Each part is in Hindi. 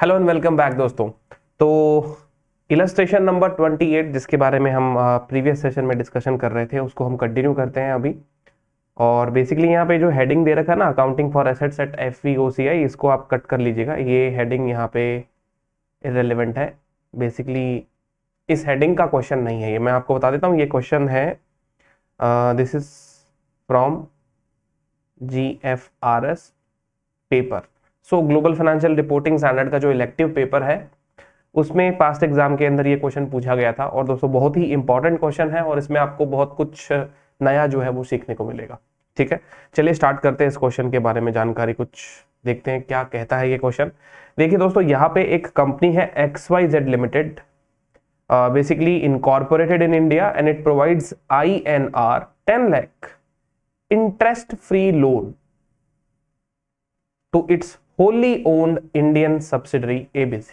हेलो एंड वेलकम बैक दोस्तों। तो इलस्ट्रेशन नंबर 28 जिसके बारे में हम प्रीवियस सेशन में डिस्कशन कर रहे थे उसको हम कंटिन्यू करते हैं अभी। और बेसिकली यहाँ पे जो हेडिंग दे रखा है ना, accounting for assets at FVOCI, इसको आप कट कर लीजिएगा। ये हेडिंग यहाँ पे इररिलेवेंट है। बेसिकली इस हेडिंग का क्वेश्चन नहीं है, ये मैं आपको बता देता हूँ। ये क्वेश्चन है, this is from GFRS paper. So global financial reporting standard का जो इलेक्टिव पेपर है उसमें पास्ट एग्जाम के अंदर ये क्वेश्चन पूछा गया था। और दोस्तों बहुत ही इंपॉर्टेंट क्वेश्चन है और इसमें आपको बहुत कुछ नया जो है वो सीखने को मिलेगा। ठीक है, चलिए स्टार्ट करते हैं इस क्वेश्चन के बारे में जानकारी कुछ देखते हैं क्या कहता है ये क्वेश्चन। देखिए दोस्तों, यहाँ पे एक कंपनी है XYZ limited, basically incorporated in India and it provides INR 10 lakh interest free loan to its wholly owned Indian subsidiary ABC।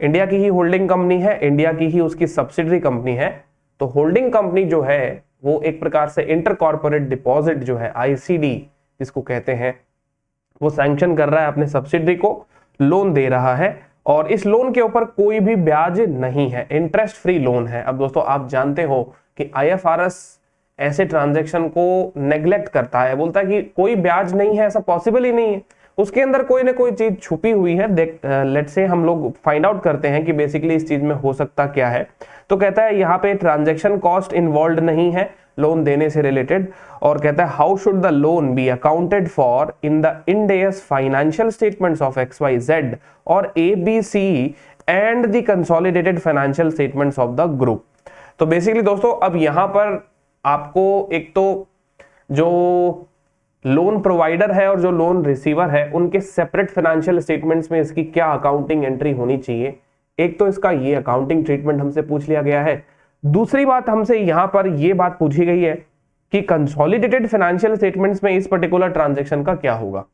India की ही होल्डिंग कंपनी है, इंडिया की ही उसकी सब्सिडरी कंपनी है। तो होल्डिंग कंपनी जो है वो एक प्रकार से इंटर कॉर्पोरेट डिपॉजिट जो है ICD जिसको कहते हैं, वो सैंक्शन कर रहा है अपने सब्सिडरी को, लोन दे रहा है और इस लोन के ऊपर कोई भी ब्याज नहीं है, इंटरेस्ट फ्री लोन है। अब दोस्तों आप जानते हो कि IFRS ऐसे ट्रांजैक्शन को नेग्लेक्ट करता है, बोलता है कि कोई ब्याज नहीं है, ऐसा पॉसिबल ही नहीं है, उसके अंदर कोई ना कोई चीज छुपी हुई है। लेट्स से हम लोग फाइंड आउट करते हैं कि बेसिकली इस चीज में हो सकता क्या है। तो कहता है यहाँ पे ट्रांजैक्शन कॉस्ट इन्वॉल्व नहीं है लोन देने से रिलेटेड, और कहता है how should the loan be accounted for in the Ind AS financial statements of XYZ और ABC and the consolidated financial statements of the group. तो बेसिकली दोस्तों अब यहाँ पर आपको एक तो जो लोन प्रोवाइडर है और जो लोन रिसीवर है उनके सेपरेट फाइनेंशियल स्टेटमेंट्स में इसकी क्या अकाउंटिंग एंट्री होनी चाहिए, एक तो इसका ये अकाउंटिंग ट्रीटमेंट हमसे पूछ लिया गया है। दूसरी बात हमसे यहां पर ये बात पूछी गई है कि कंसोलिडेटेड फाइनेंशियल स्टेटमेंट्स में इस पर्टिकुलर ट्रांजैक्शन का क्या होगा।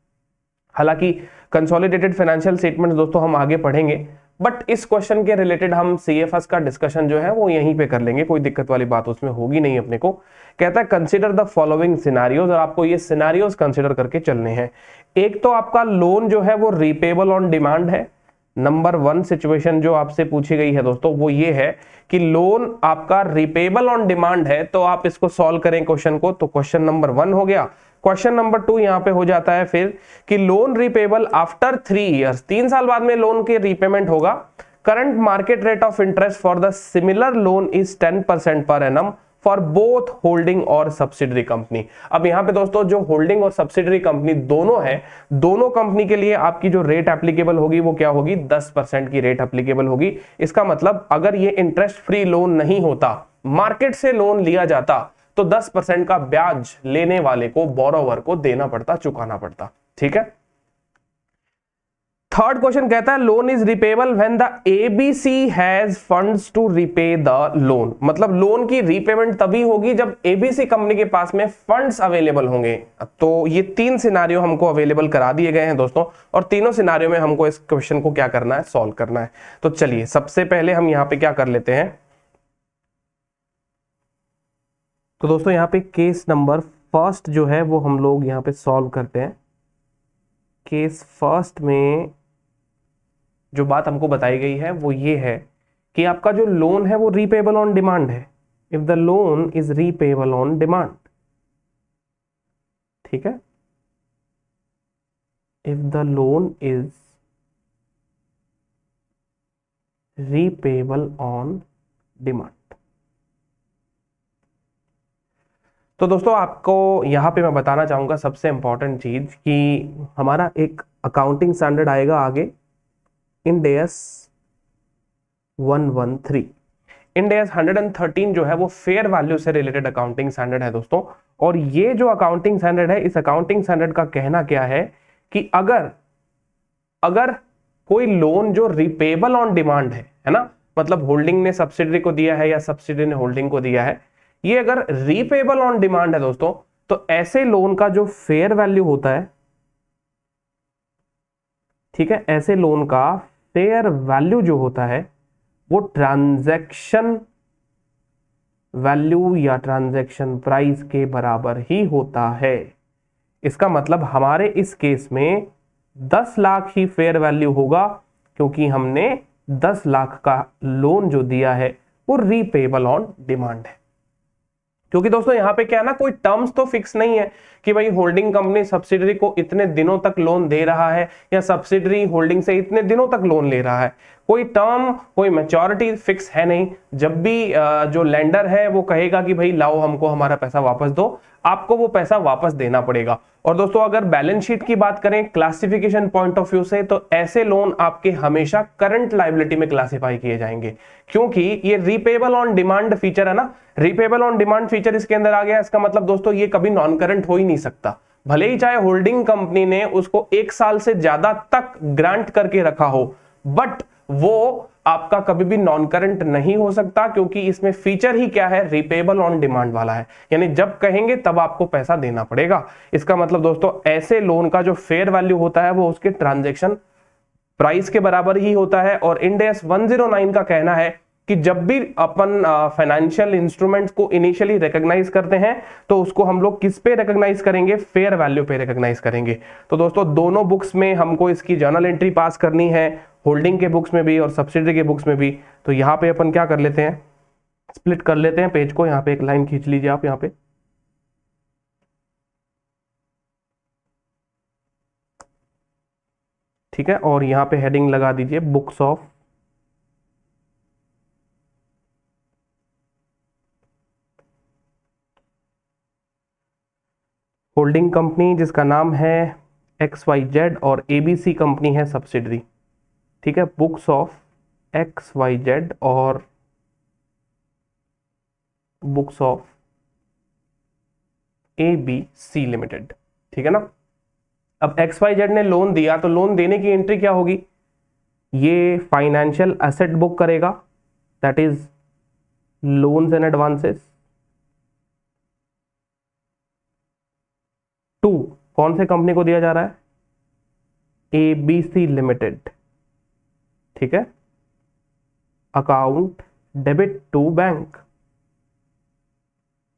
हालांकि कंसोलिडेटेड फाइनेंशियल स्टेटमेंट्स दोस्तों हम आगे पढ़ेंगे, बट इस क्वेश्चन के रिलेटेड हम CFS का डिस्कशन जो है वो यहीं पे कर लेंगे, कोई दिक्कत वाली बात उसमें होगी नहीं अपने को। कहता है कंसीडर द फॉलोइंग सिनारियोज, और आपको ये सिनारियोज कंसीडर करके चलने हैं। एक तो आपका लोन जो है वो रीपेबल ऑन डिमांड है। नंबर 1 सिचुएशन जो आपसे पूछी गई है दोस्तों वो ये है कि लोन आपका रीपेबल ऑन डिमांड है, तो आप इसको सॉल्व करें क्वेश्चन को, तो क्वेश्चन नंबर 1 हो गया। क्वेश्चन नंबर 2 यहां पे हो जाता है फिर कि लोन रीपेबल आफ्टर 3 इयर्स, 3 साल बाद में लोन के रीपेमेंट होगा। Current market rate of interest for the similar loan is 10% per annum for both holding और सब्सिडरी कंपनी। अब यहां पे दोस्तों जो होल्डिंग और सब्सिडरी कंपनी दोनों है, दोनों कंपनी के लिए आपकी जो रेट एप्लीकेबल होगी वो क्या होगी, 10% की रेट एप्लीकेबल होगी। इसका मतलब अगर ये इंटरेस्ट फ्री लोन नहीं होता, मार्केट से लोन लिया जाता, तो 10% का ब्याज लेने वाले को, बोरोवर को देना पड़ता, चुकाना पड़ता। ठीक है। थर्ड क्वेश्चन कहता है loan is repayable when the ABC has funds to repay the loan. मतलब लोन की रीपेमेंट तभी होगी जब ABC कंपनी के पास में फंड्स अवेलेबल होंगे। तो ये 3 सिनारियो हमको अवेलेबल करा दिए गए हैं दोस्तों, और तीनों सिनारियो में हमको इस क्वेश्चन को क्या करना है, सॉल्व करना है। तो चलिए सबसे पहले हम यहां पे क्या कर लेते हैं। तो दोस्तों यहाँ पे केस नंबर फर्स्ट जो है वो हम लोग यहाँ पे सॉल्व करते हैं। केस फर्स्ट में जो बात हमको बताई गई है वो ये है कि आपका जो लोन है वो रीपेबल ऑन डिमांड है। If the loan is repayable on demand, ठीक है, if the loan is repayable on demand. तो दोस्तों आपको यहां पे मैं बताना चाहूंगा सबसे इंपॉर्टेंट चीज कि हमारा एक अकाउंटिंग स्टैंडर्ड आएगा आगे, इंड AS 113। इंड AS 113 जो है वो फेयर वैल्यू से रिलेटेड अकाउंटिंग स्टैंडर्ड है दोस्तों। और ये जो अकाउंटिंग स्टैंडर्ड है, इस अकाउंटिंग स्टैंडर्ड का कहना क्या है कि अगर कोई लोन जो रिपेबल ऑन डिमांड है ना, मतलब होल्डिंग ने सब्सिडरी को दिया है या सब्सिडरी ने होल्डिंग को दिया है, ये अगर रीपेबल ऑन डिमांड है दोस्तों, तो ऐसे लोन का जो फेयर वैल्यू होता है, ठीक है, ऐसे लोन का फेयर वैल्यू जो होता है वो ट्रांजैक्शन वैल्यू या ट्रांजैक्शन प्राइस के बराबर ही होता है। इसका मतलब हमारे इस केस में 10 लाख ही फेयर वैल्यू होगा क्योंकि हमने 10 लाख का लोन जो दिया है वो रीपेबल ऑन डिमांड है। क्योंकि दोस्तों यहां पे क्या है ना, कोई टर्म्स तो फिक्स नहीं है कि भाई होल्डिंग कंपनी सब्सिडरी को इतने दिनों तक लोन दे रहा है या सब्सिडरी होल्डिंग से इतने दिनों तक लोन ले रहा है। कोई टर्म, कोई मैच्योरिटी फिक्स है नहीं। जब भी जो लेंडर है वो कहेगा कि भाई लाओ हमको हमारा पैसा वापस दो, आपको वो पैसा वापस देना पड़ेगा। और दोस्तों अगर बैलेंस शीट की बात करें क्लासिफिकेशन पॉइंट ऑफ व्यू से, तो ऐसे लोन आपके हमेशा करंट लायबिलिटी में क्लासिफाई किए जाएंगे, क्योंकि ये रीपेबल ऑन डिमांड फीचर है ना। रीपेबल ऑन डिमांड फीचर इसके अंदर आ गया, इसका मतलब दोस्तों ये कभी नॉन करंट हो ही नहीं सकता। भले ही चाहे होल्डिंग कंपनी ने उसको 1 साल से ज्यादा तक ग्रांट करके रखा हो, बट वो आपका कभी भी नॉन करंट नहीं हो सकता, क्योंकि इसमें फीचर ही क्या है, रीपेबल ऑन डिमांड वाला है। यानी जब कहेंगे तब आपको पैसा देना पड़ेगा। इसका मतलब दोस्तों ऐसे लोन का जो फेयर वैल्यू होता है वो उसके ट्रांजैक्शन प्राइस के बराबर ही होता है। और इंड AS 109 का कहना है कि जब भी अपन फाइनेंशियल इंस्ट्रूमेंट्स को इनिशियली रिकॉग्नाइज करते हैं तो उसको हम लोग किस पे रिकॉग्नाइज करेंगे, फेयर वैल्यू पे रिकॉग्नाइज करेंगे। तो दोस्तों दोनों बुक्स में हमको इसकी जर्नल एंट्री पास करनी है, होल्डिंग के बुक्स में भी और सब्सिडरी के बुक्स में भी। तो यहाँ पे अपन क्या कर लेते हैं, स्प्लिट कर लेते हैं पेज को। यहाँ पे एक लाइन खींच लीजिए आप यहाँ पे, ठीक है, और यहाँ पे हेडिंग लगा दीजिए बुक्स ऑफ होल्डिंग कंपनी, जिसका नाम है XYZ और ABC कंपनी है सब्सिडरी। ठीक है, बुक्स ऑफ XYZ और बुक्स ऑफ ABC लिमिटेड। ठीक है ना। अब XYZ ने लोन दिया तो लोन देने की एंट्री क्या होगी, ये फाइनेंशियल एसेट बुक करेगा, that is loans and advances. 2 कौन से कंपनी को दिया जा रहा है, ABC लिमिटेड। ठीक है, अकाउंट डेबिट टू बैंक।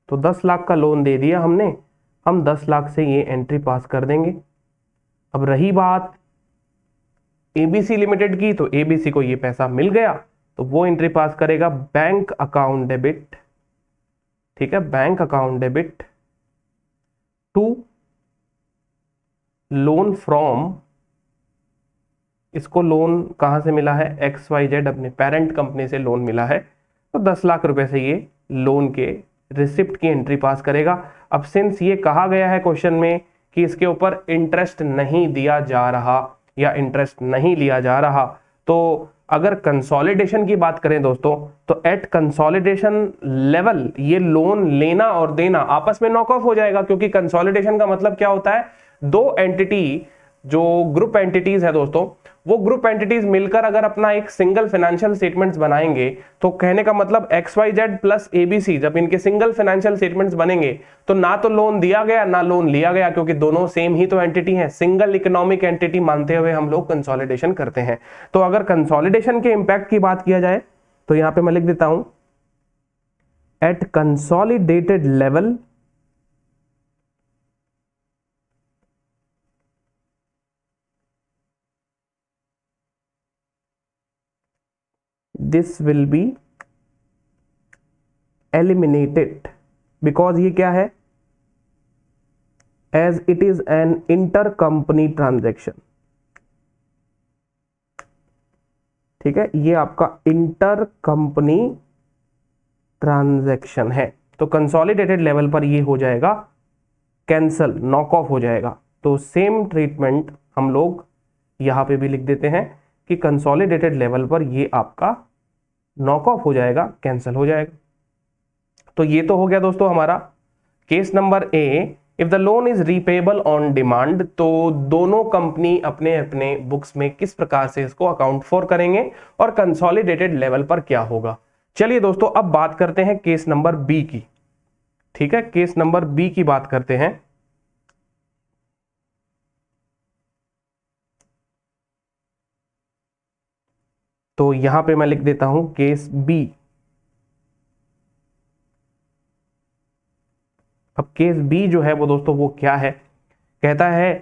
तो 10 लाख का लोन दे दिया हमने, हम 10 लाख से ये एंट्री पास कर देंगे। अब रही बात ABC लिमिटेड की, तो ABC को ये पैसा मिल गया तो वो एंट्री पास करेगा बैंक अकाउंट डेबिट। ठीक है, bank account debit to loan from, इसको लोन कहां से मिला है, XYZ अपने पेरेंट कंपनी से लोन मिला है, तो 10 लाख रुपए से ये लोन के रिसिप्ट की एंट्री पास करेगा। अब सिंस ये कहा गया है क्वेश्चन में कि इसके ऊपर इंटरेस्ट नहीं दिया जा रहा या इंटरेस्ट नहीं लिया जा रहा, तो अगर कंसोलिडेशन की बात करें दोस्तों, तो एट कंसोलिडेशन लेवल ये लोन लेना और देना आपस में नॉक ऑफ हो जाएगा। क्योंकि कंसोलिडेशन का मतलब क्या होता है, 2 एंटिटी, जो ग्रुप एंटिटीज है दोस्तों, वो ग्रुप एंटिटीज मिलकर अगर अपना एक सिंगल फाइनेंशियल स्टेटमेंट्स बनाएंगे, तो कहने का मतलब XYZ प्लस ABC जब इनके सिंगल फाइनेंशियल स्टेटमेंट्स बनेंगे तो ना तो लोन दिया गया ना लोन लिया गया, क्योंकि दोनों सेम ही तो एंटिटी हैं। सिंगल इकोनॉमिक एंटिटी मानते हुए हम लोग कंसोलिडेशन करते हैं। तो अगर कंसोलिडेशन के इंपैक्ट की बात किया जाए तो यहां पर मैं लिख देता हूं, at consolidated level this will be eliminated because ये क्या है, as it is an intercompany transaction। ठीक है, ये आपका इंटर कंपनी ट्रांजैक्शन है, तो कंसोलिडेटेड लेवल पर ये हो जाएगा कैंसल, नॉक ऑफ हो जाएगा। तो सेम ट्रीटमेंट हम लोग यहां पे भी लिख देते हैं कि कंसोलिडेटेड लेवल पर ये आपका नॉक ऑफ हो जाएगा, कैंसिल हो जाएगा। तो ये तो हो गया दोस्तों हमारा case number A. If the loan is repayable on demand, तो दोनों कंपनी अपने अपने बुक्स में किस प्रकार से इसको अकाउंट फॉर करेंगे और कंसोलिडेटेड लेवल पर क्या होगा। चलिए दोस्तों अब बात करते हैं केस नंबर बी की। ठीक है, केस नंबर बी की बात करते हैं। तो यहां पे मैं लिख देता हूं केस बी। अब केस बी जो है वो दोस्तों वो क्या है, कहता है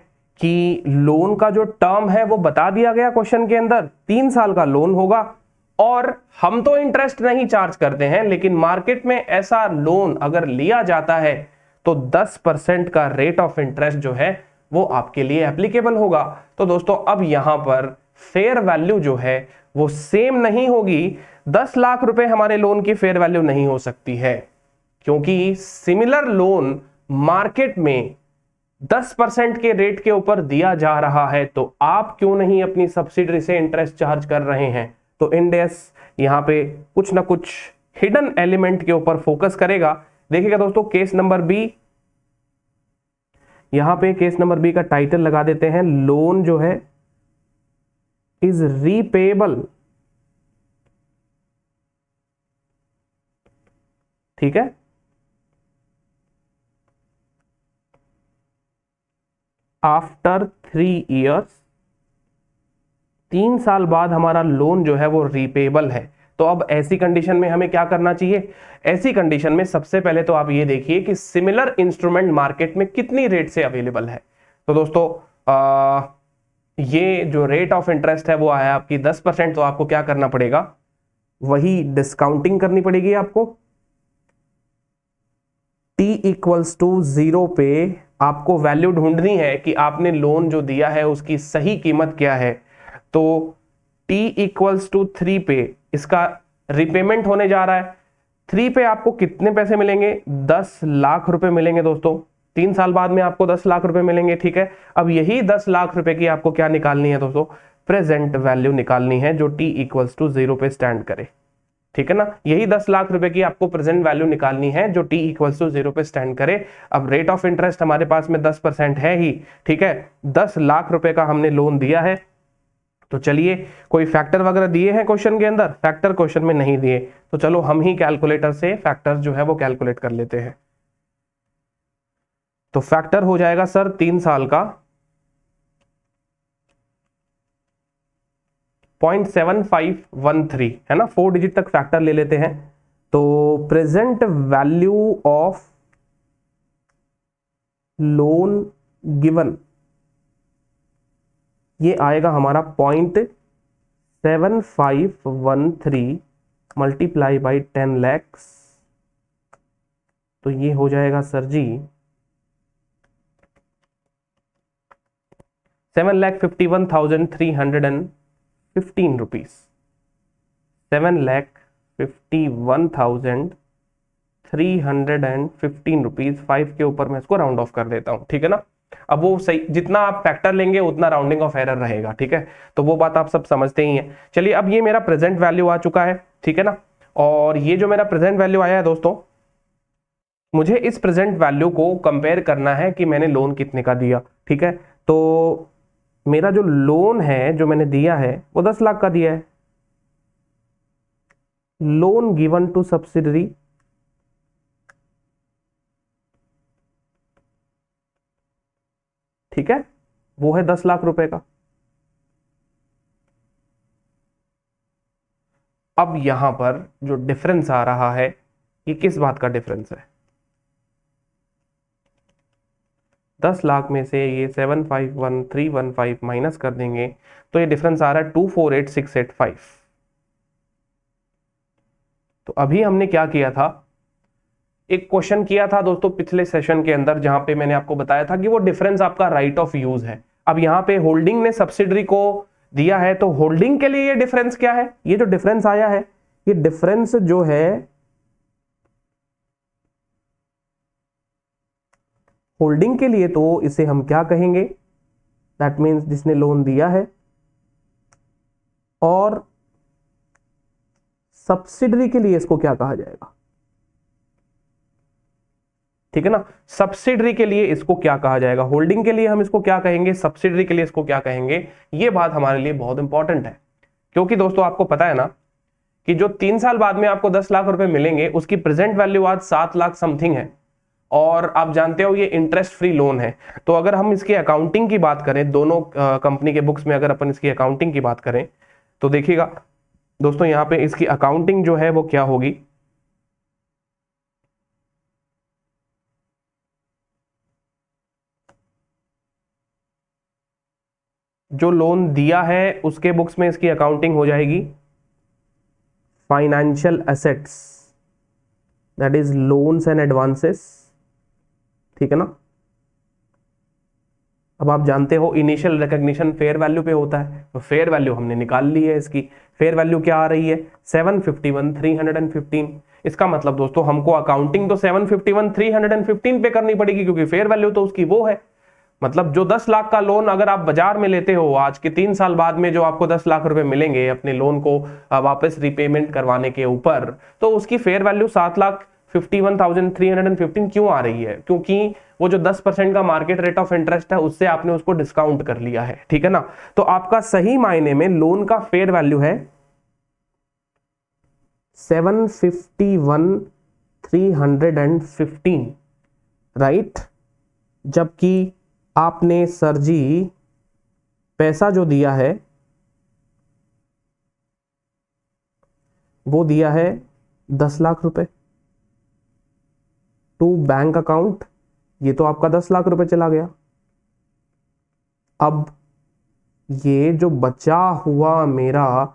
कि लोन का जो टर्म है वो बता दिया गया क्वेश्चन के अंदर, 3 साल का लोन होगा और हम तो इंटरेस्ट नहीं चार्ज करते हैं, लेकिन मार्केट में ऐसा लोन अगर लिया जाता है तो 10% का रेट ऑफ इंटरेस्ट जो है वो आपके लिए एप्लीकेबल होगा। तो दोस्तों अब यहां पर फेयर वैल्यू जो है वो सेम नहीं होगी। 10 लाख रुपए हमारे लोन की फेयर वैल्यू नहीं हो सकती है, क्योंकि सिमिलर लोन मार्केट में 10% के रेट के ऊपर दिया जा रहा है, तो आप क्यों नहीं अपनी सब्सिडरी से इंटरेस्ट चार्ज कर रहे हैं। तो इंड एस यहां पे कुछ ना कुछ हिडन एलिमेंट के ऊपर फोकस करेगा। देखिएगा दोस्तों केस नंबर बी, यहां पे केस नंबर बी का टाइटल लगा देते हैं, लोन जो है इज रीपेबल। ठीक है, आफ्टर 3 ईयर्स, 3 साल बाद हमारा लोन जो है वो रीपेबल है। तो अब ऐसी कंडीशन में हमें क्या करना चाहिए। ऐसी कंडीशन में सबसे पहले तो आप ये देखिए कि सिमिलर इंस्ट्रूमेंट मार्केट में कितनी रेट से अवेलेबल है। तो दोस्तों ये जो रेट ऑफ इंटरेस्ट है वो आया आपकी 10%, तो आपको क्या करना पड़ेगा, वही डिस्काउंटिंग करनी पड़ेगी आपको। t इक्वल्स टू 0 पे आपको वैल्यू ढूंढनी है कि आपने लोन जो दिया है उसकी सही कीमत क्या है। तो t इक्वल्स टू 3 पे इसका रिपेमेंट होने जा रहा है। 3 पे आपको कितने पैसे मिलेंगे, 10 लाख रुपए मिलेंगे दोस्तों। 3 साल बाद में आपको 10 लाख रुपए मिलेंगे। ठीक है, अब यही 10 लाख रुपए की आपको क्या निकालनी है दोस्तों, प्रेजेंट वैल्यू निकालनी है जो t इक्वल्स टू 0 पे स्टैंड करे। ठीक है ना, यही 10 लाख रुपए की आपको प्रेजेंट वैल्यू निकालनी है जो t इक्वल्स टू 0 पे स्टैंड करे। अब रेट ऑफ इंटरेस्ट हमारे पास में 10% है ही। ठीक है, 10 लाख रुपए का हमने लोन दिया है। तो चलिए, कोई फैक्टर वगैरह दिए हैं क्वेश्चन के अंदर, फैक्टर क्वेश्चन में नहीं दिए, तो चलो हम ही कैलकुलेटर से फैक्टर जो है वो कैलकुलेट कर लेते हैं। तो फैक्टर हो जाएगा सर 3 साल का 0.7513 है ना, 4 डिजिट तक फैक्टर ले लेते हैं। तो present value of loan given ये आएगा हमारा 0.7513 मल्टीप्लाई बाई 10 लैक्स। तो ये हो जाएगा सर जी 7,51,315 रुपीज। 7,51,315 रुपीज। 5 के ऊपर मैं इसको राउंड ऑफ कर देता हूं। ठीक है ना, अब वो सही, जितना आप फैक्टर लेंगे उतना राउंडिंग ऑफ एरर रहेगा। ठीक है, तो वो बात आप सब समझते ही हैं। चलिए, अब ये मेरा प्रेजेंट वैल्यू आ चुका है। ठीक है ना, और ये जो मेरा प्रेजेंट वैल्यू आया है दोस्तों, मुझे इस प्रेजेंट वैल्यू को कंपेयर करना है कि मैंने लोन कितने का दिया। ठीक है, तो मेरा जो लोन है जो मैंने दिया है वो 10 लाख का दिया है। लोन गिवन टू सब्सिडरी ठीक है, वो है 10 लाख रुपए का। अब यहां पर जो डिफरेंस आ रहा है ये किस बात का डिफरेंस है, 10 लाख में से ये 751,315 माइनस कर देंगे तो ये डिफरेंस आ रहा है 248,685। तो अभी हमने क्या किया था, एक क्वेश्चन किया था दोस्तों पिछले सेशन के अंदर, जहां पे मैंने आपको बताया था कि वो डिफरेंस आपका राइट ऑफ यूज है। अब यहां पे होल्डिंग ने सब्सिडरी को दिया है, तो होल्डिंग के लिए ये डिफरेंस क्या है, ये जो डिफरेंस आया है, ये डिफरेंस जो है होल्डिंग के लिए, तो इसे हम क्या कहेंगे, दैट मीन्स जिसने लोन दिया है, और सब्सिडरी के लिए इसको क्या कहा जाएगा। ठीक है ना, सब्सिडरी के लिए इसको क्या कहा जाएगा, होल्डिंग के लिए हम इसको क्या कहेंगे, सब्सिडरी के लिए इसको क्या कहेंगे। ये बात हमारे लिए बहुत इंपॉर्टेंट है, क्योंकि दोस्तों आपको पता है ना कि जो 3 साल बाद में आपको 10 लाख रुपए मिलेंगे उसकी प्रेजेंट वैल्यू आज 7 लाख समथिंग है, और आप जानते हो ये इंटरेस्ट फ्री लोन है। तो अगर हम इसकी अकाउंटिंग की बात करें, दोनों कंपनी के बुक्स में अगर अपन इसकी अकाउंटिंग की बात करें, तो देखिएगा दोस्तों यहां पे इसकी अकाउंटिंग जो है वो क्या होगी, जो लोन दिया है उसके बुक्स में इसकी अकाउंटिंग हो जाएगी financial assets, that is loans and advances, ठीक है ना। अब आप जानते हो इनिशियल रिकॉग्निशन फेयर वैल्यू पे होता है, तो फेयर वैल्यू हमने निकाल ली है। इसकी फेयर वैल्यू क्या आ रही है 751,315। इसका मतलब दोस्तों हमको अकाउंटिंग तो 751,315 पे करनी पड़ेगी, क्योंकि फेयर वैल्यू तो उसकी वो है। मतलब जो 10 लाख का लोन अगर आप बाजार में लेते हो आज के 3 साल बाद में, जो आपको 10 लाख रुपए मिलेंगे अपने लोन को वापस रिपेमेंट करवाने के ऊपर, तो उसकी फेयर वैल्यू 7,51,315 क्यों आ रही है? क्योंकि वो जो 10% का मार्केट रेट ऑफ इंटरेस्ट है उससे आपने उसको डिस्काउंट कर लिया है, ठीक है ना। तो आपका सही मायने में लोन का फेयर वैल्यू है 751,315, राइट। जबकि आपने सर जी पैसा जो दिया है वो दिया है 10 लाख रुपए टू बैंक अकाउंट, ये तो आपका 10 लाख रुपए चला गया। अब ये जो बचा हुआ मेरा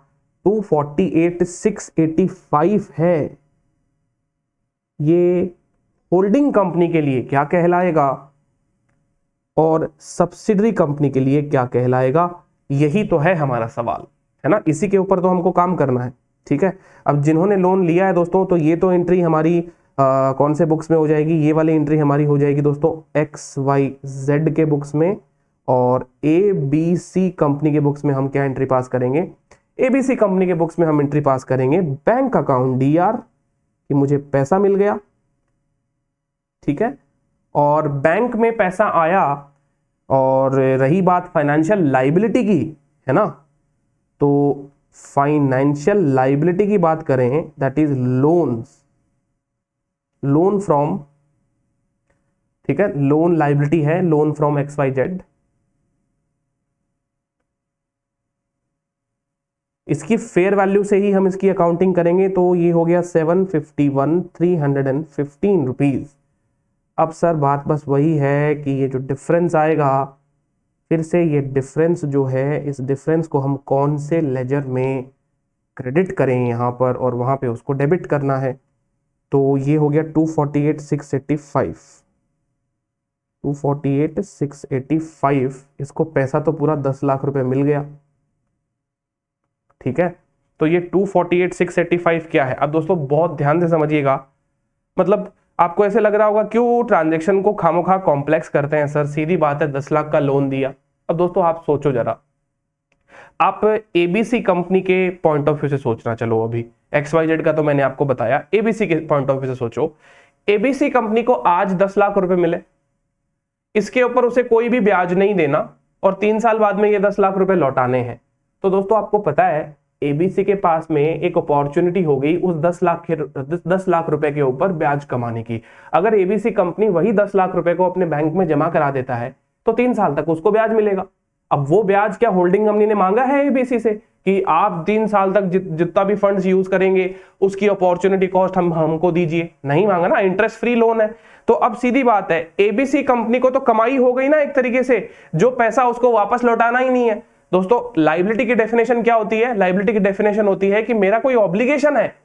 248,685 है, ये होल्डिंग कंपनी के लिए क्या कहलाएगा और सब्सिडरी कंपनी के लिए क्या कहलाएगा? यही तो है हमारा सवाल, है ना। इसी के ऊपर तो हमको काम करना है, ठीक है। अब जिन्होंने लोन लिया है दोस्तों, तो ये तो एंट्री हमारी कौन से बुक्स में हो जाएगी? ये वाली एंट्री हमारी हो जाएगी दोस्तों XYZ के बुक्स में, और ABC कंपनी के बुक्स में हम क्या एंट्री पास करेंगे? ABC कंपनी के बुक्स में हम एंट्री पास करेंगे बैंक अकाउंट DR कि मुझे पैसा मिल गया, ठीक है। और बैंक में पैसा आया, और रही बात फाइनेंशियल लाइबिलिटी की, है ना, तो फाइनेंशियल लाइबिलिटी की बात करें, that is loans, loan from, ठीक है, लोन लाइबिलिटी है लोन फ्रॉम XYZ। इसकी फेयर वैल्यू से ही हम इसकी अकाउंटिंग करेंगे, तो ये हो गया 751,315 रुपीज। अब सर बात बस वही है कि ये जो डिफरेंस आएगा, फिर से ये डिफरेंस जो है, इस डिफरेंस को हम कौन से लेजर में क्रेडिट करें यहाँ पर, और वहाँ पे उसको डेबिट करना है। तो ये हो गया 248,685, 248,685। इसको पैसा तो पूरा 10 लाख रुपए मिल गया, ठीक है। तो ये 248,685 क्या है? अब दोस्तों बहुत ध्यान से समझिएगा, मतलब आपको ऐसे लग रहा होगा क्यों ट्रांजैक्शन को खामोखा कॉम्प्लेक्स करते हैं सर, सीधी बात है 10 लाख का लोन दिया। अब दोस्तों आप सोचो जरा, आप ABC कंपनी के पॉइंट ऑफ व्यू से सोचना, चलो अभी XYZ का तो मैंने आपको बताया, ABC के पॉइंट ऑफ व्यू से सोचो। ABC कंपनी को आज 10 लाख रुपए मिले, इसके ऊपर उसे कोई भी ब्याज नहीं देना, और 3 साल बाद में ये 10 लाख रुपए लौटाने हैं। तो दोस्तों आपको पता है ABC के पास में एक अपॉर्चुनिटी हो गई उस 10 लाख रुपए के ऊपर ब्याज कमाने की। अगर ABC कंपनी वही 10 लाख रुपए को अपने बैंक में जमा करा देता है तो 3 साल तक उसको ब्याज मिलेगा। अब वो ब्याज क्या होल्डिंग कंपनी ने मांगा है ABC से कि आप 3 साल तक जितना भी फंड्स यूज करेंगे उसकी अपॉर्चुनिटी कॉस्ट हमको दीजिए? नहीं मांगा ना, इंटरेस्ट फ्री लोन है। तो अब सीधी बात है, ABC कंपनी को तो कमाई हो गई ना एक तरीके से, जो पैसा उसको वापस लौटाना ही नहीं है। दोस्तों लायबिलिटी की डेफिनेशन क्या होती है? लायबिलिटी की डेफिनेशन होती है कि मेरा कोई ऑब्लिगेशन है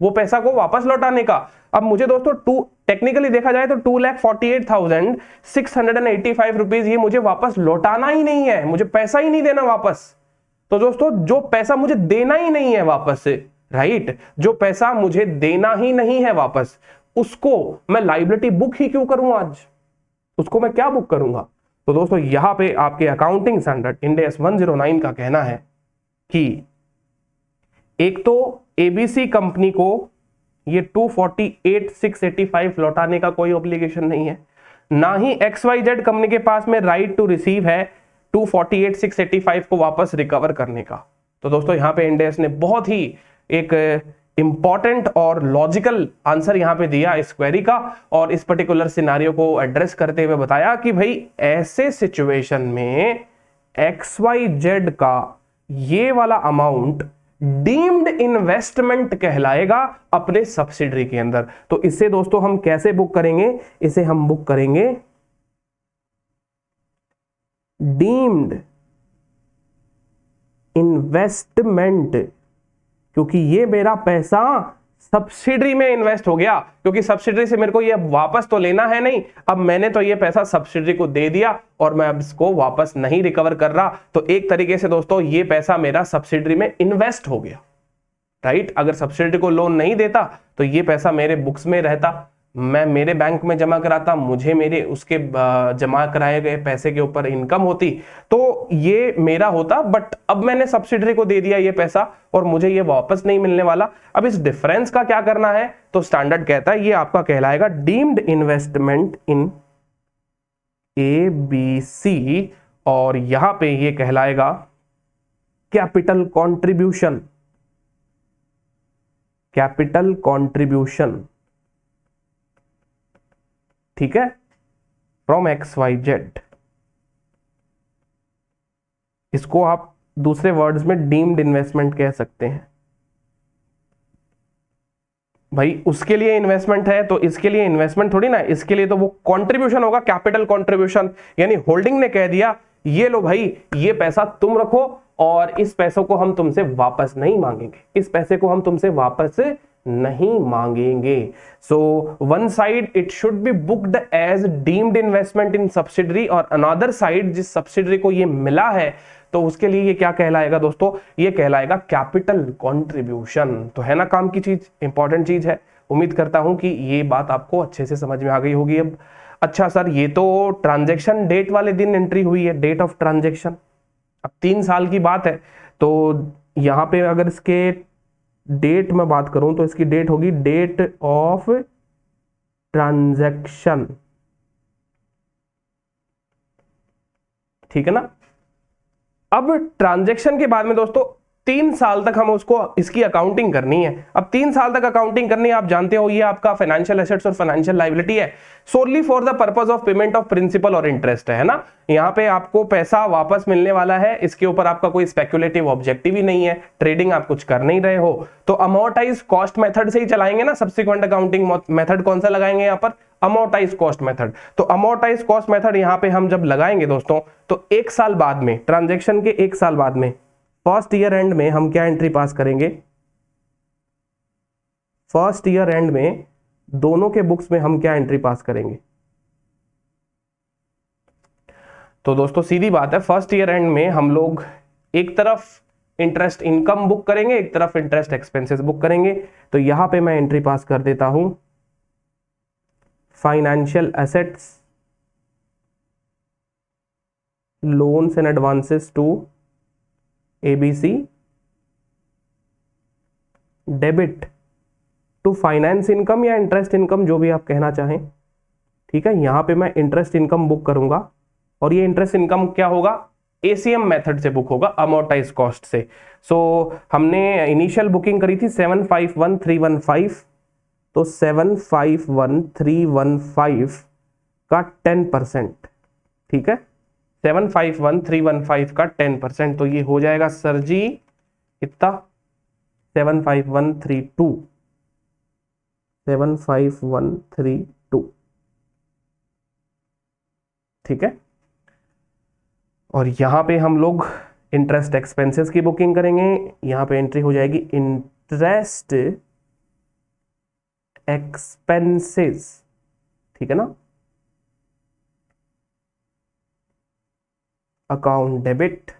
वो पैसा को वापस लौटाने का। अब मुझे दोस्तों टेक्निकली देखा जाए तो 2,48,685 रुपीज ये मुझे वापस लौटाना ही नहीं है, मुझे पैसा ही नहीं देना वापस। तो दोस्तों जो पैसा मुझे देना ही नहीं है वापस से, राइट, जो पैसा मुझे देना ही नहीं है वापस, उसको मैं लायबिलिटी बुक ही क्यों करूं? आज उसको मैं क्या बुक करूंगा? तो दोस्तों यहां पे आपके अकाउंटिंग स्टैंडर्ड इंड AS 109 का कहना है कि एक तो ABC कंपनी को ये 248,685 लौटाने का कोई ऑब्लिगेशन नहीं है, ना ही XYZ कंपनी के पास में राइट टू रिसीव है 248,685 को वापस रिकवर करने का। तो दोस्तों यहां पे इंड AS ने बहुत ही एक इंपॉर्टेंट और लॉजिकल आंसर यहां पे दिया इस क्वेरी का, और इस पर्टिकुलर सिनारियो को एड्रेस करते हुए बताया कि भाई ऐसे सिचुएशन में XYZ का ये वाला अमाउंट डीम्ड इन्वेस्टमेंट कहलाएगा अपने सब्सिडरी के अंदर। तो इसे दोस्तों हम कैसे बुक करेंगे? इसे हम बुक करेंगे डीम्ड इन्वेस्टमेंट, क्योंकि ये मेरा पैसा सब्सिडरी में इन्वेस्ट हो गया, क्योंकि सब्सिडरी से मेरे को ये वापस तो लेना है नहीं, अब मैंने तो ये पैसा सब्सिडरी को दे दिया और मैं अब इसको वापस नहीं रिकवर कर रहा, तो एक तरीके से दोस्तों ये पैसा मेरा सब्सिडरी में इन्वेस्ट हो गया, राइट। अगर सब्सिडरी को लोन नहीं देता तो ये पैसा मेरे बुक्स में रहता, मैं मेरे बैंक में जमा कराता, मुझे मेरे उसके जमा कराए गए पैसे के ऊपर इनकम होती, तो ये मेरा होता। बट अब मैंने सब्सिडरी को दे दिया ये पैसा और मुझे ये वापस नहीं मिलने वाला। अब इस डिफरेंस का क्या करना है, तो स्टैंडर्ड कहता है ये आपका कहलाएगा डीम्ड इन्वेस्टमेंट इन ABC, और यहां पे ये कहलाएगा कैपिटल कॉन्ट्रीब्यूशन, कैपिटल कॉन्ट्रीब्यूशन, ठीक है, फ्रॉम XYZ। इसको आप दूसरे वर्ड्स में डीम्ड इन्वेस्टमेंट कह सकते हैं। भाई उसके लिए इन्वेस्टमेंट है तो इसके लिए इन्वेस्टमेंट थोड़ी ना, इसके लिए तो वो कंट्रीब्यूशन होगा, कैपिटल कंट्रीब्यूशन। यानी होल्डिंग ने कह दिया ये लो भाई, ये पैसा तुम रखो और इस पैसों को हम तुमसे वापस नहीं मांगेंगे, इस पैसे को हम तुमसे वापस नहीं मांगेंगे। So one side it should be booked as deemed investment in subsidiary, और अनदर साइड जिस सब्सिडरी को ये मिला है तो उसके लिए ये क्या कहलाएगा दोस्तों, ये कहलाएगा कैपिटल कंट्रीब्यूशन। तो है ना काम की चीज, इंपॉर्टेंट चीज है। उम्मीद करता हूं कि ये बात आपको अच्छे से समझ में आ गई होगी अब। अच्छा सर, ये तो ट्रांजैक्शन डेट वाले दिन एंट्री हुई है, डेट ऑफ ट्रांजैक्शन, अब 3 साल की बात है, तो यहां पे अगर इसके डेट में बात करूं तो इसकी डेट होगी डेट ऑफ ट्रांजैक्शन, ठीक है ना। अब ट्रांजैक्शन के बाद में दोस्तों 3 साल तक हम उसको इसकी अकाउंटिंग करनी है। अब 3 साल तक अकाउंटिंग करनी है, आप जानते हो ये आपका फाइनेंशियल एसेट्स और फाइनेंशियल लायबिलिटी है, solely for the purpose of payment of principal और इंटरेस्ट, है ना। यहाँ पे आपको पैसा वापस मिलने वाला है, इसके ऊपर आपका कोई स्पेक्युलेटिव ऑब्जेक्टिव ही नहीं है, ट्रेडिंग आप कुछ कर नहीं रहे हो, तो अमोर्टाइज कॉस्ट मेथड से ही चलाएंगे ना। सब्सिक्वेंट अकाउंटिंग मेथड कौन सा लगाएंगे यहाँ पर, अमोर्टाइज कॉस्ट मेथड। तो अमोर्टाइज कॉस्ट मेथड यहाँ पे हम जब लगाएंगे दोस्तों, तो 1 साल बाद में, ट्रांजेक्शन के 1 साल बाद में, फर्स्ट ईयर एंड में हम क्या एंट्री पास करेंगे, फर्स्ट ईयर एंड में दोनों के बुक्स में हम क्या एंट्री पास करेंगे। तो दोस्तों सीधी बात है, फर्स्ट ईयर एंड में हम लोग एक तरफ इंटरेस्ट इनकम बुक करेंगे, एक तरफ इंटरेस्ट एक्सपेंसेस बुक करेंगे। तो यहां पे मैं एंट्री पास कर देता हूं financial assets, loans and advances to ABC, debit to finance income या इंटरेस्ट इनकम, जो भी आप कहना चाहें, ठीक है। यहां पे मैं इंटरेस्ट इनकम बुक करूंगा और ये इंटरेस्ट इनकम क्या होगा, ACM मेथड से बुक होगा, अमोर्टाइज कॉस्ट से। सो हमने इनिशियल बुकिंग करी थी 751,315, तो 751,315 का 10%, ठीक है, 751,315 का 10%, तो ये हो जाएगा सर जी कितना, 75132, 75132, ठीक है। और यहां पे हम लोग इंटरेस्ट एक्सपेंसेस की बुकिंग करेंगे, यहां पे एंट्री हो जाएगी इंटरेस्ट एक्सपेंसेस, ठीक है ना। Account debit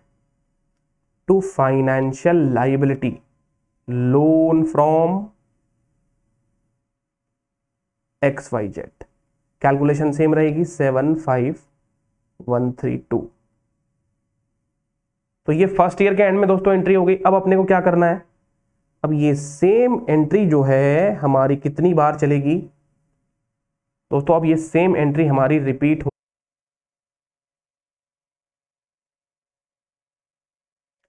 to financial liability, loan from XYZ, calculation same रहेगी 75132। तो ये फर्स्ट ईयर के एंड में दोस्तों एंट्री हो गई। अब अपने को क्या करना है, अब ये सेम एंट्री जो है हमारी कितनी बार चलेगी दोस्तों, अब ये सेम एंट्री हमारी रिपीट हो,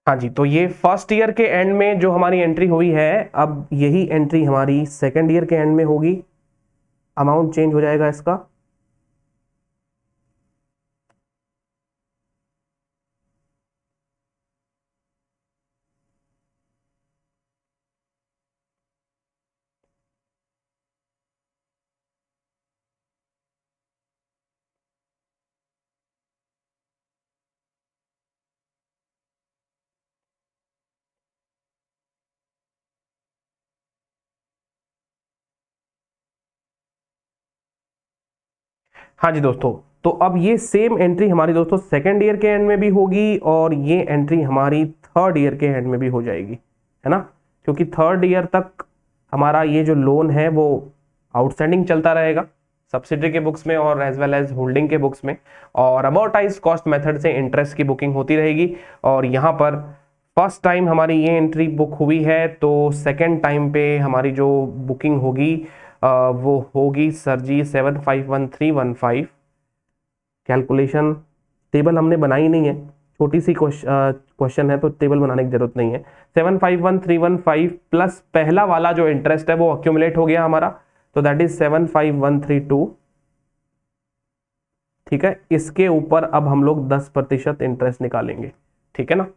हाँ जी। तो ये फर्स्ट ईयर के एंड में जो हमारी एंट्री हुई है, अब यही एंट्री हमारी सेकेंड ईयर के एंड में होगी, अमाउंट चेंज हो जाएगा इसका, हाँ जी दोस्तों, तो अब ये सेम एंट्री हमारी दोस्तों सेकेंड ईयर के एंड में भी होगी और ये एंट्री हमारी थर्ड ईयर के एंड में भी हो जाएगी, है ना, क्योंकि थर्ड ईयर तक हमारा ये जो लोन है वो आउटस्टैंडिंग चलता रहेगा सब्सिडरी के बुक्स में और एज वेल एज होल्डिंग के बुक्स में, और अमोर्टाइज कॉस्ट मेथड से इंटरेस्ट की बुकिंग होती रहेगी। और यहाँ पर फर्स्ट टाइम हमारी ये एंट्री बुक हुई है, तो सेकेंड टाइम पे हमारी जो बुकिंग होगी वो होगी सर जी 751315। कैलकुलेशन टेबल हमने बनाई नहीं है, छोटी सी क्वेश्चन है तो टेबल बनाने की जरूरत नहीं है। 751315 प्लस पहला वाला जो इंटरेस्ट है वो अक्यूमुलेट हो गया हमारा, तो दैट इज 75132। ठीक है, इसके ऊपर अब हम लोग 10% इंटरेस्ट निकालेंगे, ठीक है ना।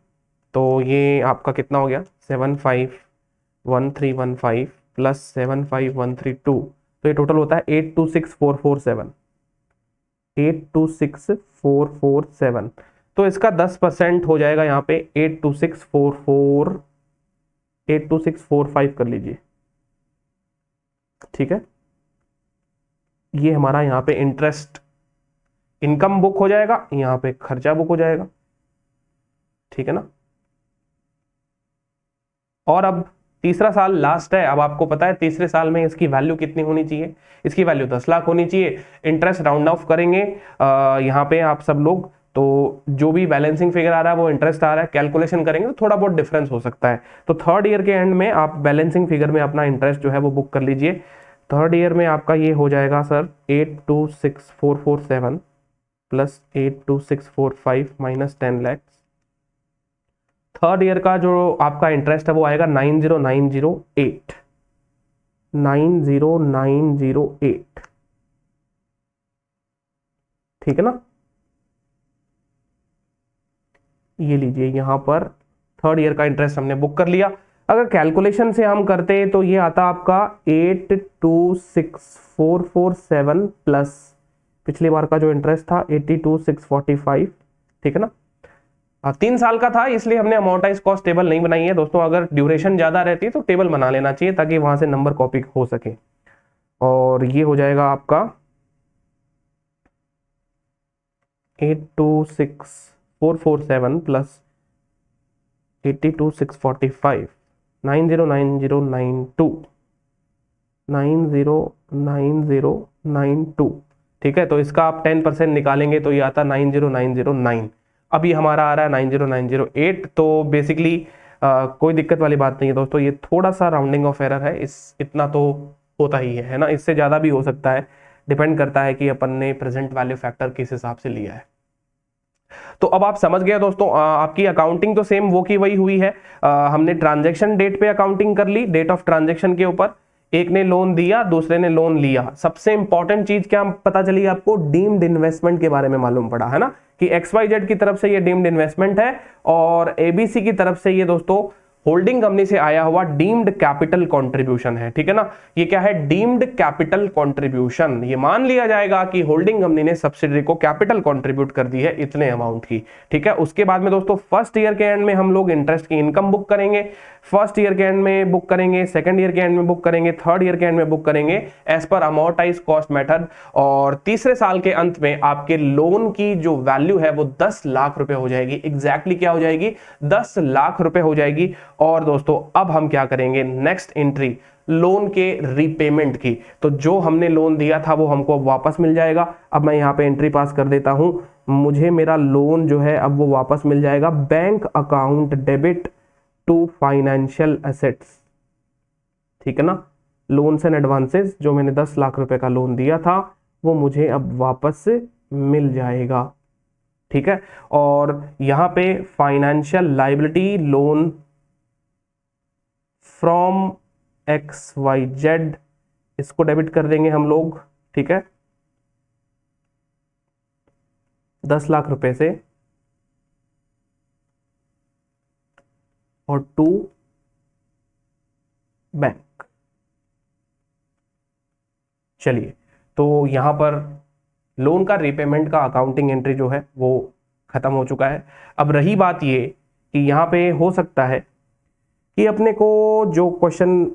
तो ये आपका कितना हो गया 751315 प्लस 75132, तो ये टोटल होता है 826447, 826447। तो इसका 10% हो जाएगा यहाँ पे 8265 कर लीजिए, ठीक है। ये हमारा यहाँ पे इंटरेस्ट इनकम बुक हो जाएगा, यहाँ पे खर्चा बुक हो जाएगा, ठीक है ना। और अब तीसरा साल लास्ट है, अब आपको पता है तीसरे साल में इसकी वैल्यू कितनी होनी चाहिए, इसकी वैल्यू 10 लाख होनी चाहिए। इंटरेस्ट राउंड ऑफ करेंगे यहाँ पे आप सब लोग, तो जो भी बैलेंसिंग फिगर आ रहा है वो इंटरेस्ट आ रहा है, कैलकुलेशन करेंगे तो थोड़ा बहुत डिफरेंस हो सकता है। तो थर्ड ईयर के एंड में आप बैलेंसिंग फिगर में अपना इंटरेस्ट जो है वो बुक कर लीजिए। थर्ड ईयर में आपका ये हो जाएगा sir 826447 plus 8265 minus 10 lakh. Third year का जो आपका इंटरेस्ट है वो आएगा 90908, 90908, ठीक है ना। ये लीजिए, यहां पर थर्ड ईयर का इंटरेस्ट हमने बुक कर लिया। अगर कैलकुलेशन से हम करते तो ये आता आपका 826447 प्लस पिछली बार का जो इंटरेस्ट था 82645, ठीक है ना। 3 साल का था इसलिए हमने अमोर्टाइज कॉस्ट टेबल नहीं बनाई है दोस्तों। अगर ड्यूरेशन ज्यादा रहती है तो टेबल बना लेना चाहिए ताकि वहां से नंबर कॉपी हो सके। और ये हो जाएगा आपका 826447 प्लस 82645, 909092, 909092, ठीक है। तो इसका आप 10% निकालेंगे तो ये आता 90909। अब ये हमारा आ रहा है 90908। तो बेसिकली कोई दिक्कत वाली बात नहीं है दोस्तों, ये थोड़ा सा राउंडिंग ऑफ एरर है, इस इतना तो होता ही है ना, इससे ज़्यादा भी हो सकता है, डिपेंड करता है कि अपन ने प्रेजेंट वैल्यू फैक्टर किस हिसाब से लिया है। तो अब आप समझ गए दोस्तों, आपकी अकाउंटिंग तो सेम वो की वही हुई है। हमने ट्रांजैक्शन डेट पे अकाउंटिंग कर ली, डेट ऑफ ट्रांजैक्शन के ऊपर, एक ने लोन दिया दूसरे ने लोन लिया। सबसे इंपॉर्टेंट चीज क्या पता चली आपको, डीम्ड इन्वेस्टमेंट के बारे में मालूम पड़ा, है ना, कि XYZ की तरफ से ये डीम्ड इन्वेस्टमेंट है और ABC की तरफ से ये दोस्तों होल्डिंग कंपनी से आया हुआ डीम्ड कैपिटल कंट्रीब्यूशन है, ठीक है ना। ये क्या है, डीम्ड कैपिटल कंट्रीब्यूशन। ये मान लिया जाएगा कि होल्डिंग कंपनी ने सब्सिडरी को कैपिटल कंट्रीब्यूट कर दी है इतने अमाउंट की, ठीक है। उसके बाद में दोस्तों फर्स्ट ईयर के एंड में हम लोग इंटरेस्ट की इनकम बुक करेंगे, फर्स्ट ईयर के एंड में बुक करेंगे, सेकंड ईयर के एंड में बुक करेंगे, थर्ड ईयर के एंड में बुक करेंगे as per amortise cost method. और तीसरे साल के अंत में आपके लोन की जो वैल्यू है वो 10 लाख रुपए हो जाएगी। एग्जैक्टली क्या हो जाएगी, 10 लाख रुपए हो जाएगी। और दोस्तों अब हम क्या करेंगे, नेक्स्ट एंट्री लोन के रीपेमेंट की। तो जो हमने लोन दिया था वो हमको अब वापस मिल जाएगा। अब मैं यहाँ पे एंट्री पास कर देता हूं, मुझे मेरा लोन जो है अब वो वापस मिल जाएगा। Bank account debit to financial assets, ठीक है ना। लोन्स एंड एडवांसेस, जो मैंने 10 लाख रुपए का लोन दिया था वो मुझे अब वापस मिल जाएगा, ठीक है। और यहां पे financial liability loan from XYZ, इसको डेबिट कर देंगे हम लोग, ठीक है, 10 लाख रुपए से, और टू बैंक। चलिए, तो यहां पर लोन का रीपेमेंट का अकाउंटिंग एंट्री जो है वो खत्म हो चुका है। अब रही बात ये कि यहां पे हो सकता है कि अपने को जो क्वेश्चन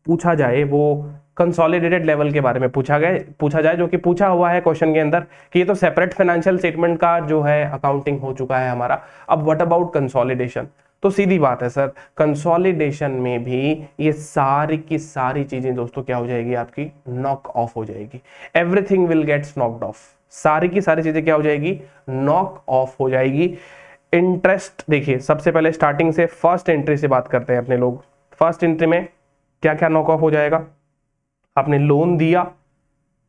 पूछा जाए वो कंसोलिडेटेड लेवल के बारे में पूछा जाए, जो कि पूछा हुआ है क्वेश्चन के अंदर कि ये तो सेपरेट फाइनेंशियल स्टेटमेंट का जो है अकाउंटिंग हो चुका है हमारा, अब व्हाट अबाउट कंसोलिडेशन। तो सीधी बात है सर, कंसोलिडेशन में भी ये सारी की सारी चीजें दोस्तों क्या हो जाएगी, आपकी नॉक ऑफ हो जाएगी। Everything will gets knocked off, सारी की सारी चीजें क्या हो जाएगी, नॉक ऑफ हो जाएगी। इंटरेस्ट देखिए, सबसे पहले स्टार्टिंग से फर्स्ट एंट्री से बात करते हैं अपने लोग। फर्स्ट एंट्री में क्या क्या नॉक ऑफ हो जाएगा, आपने लोन दिया,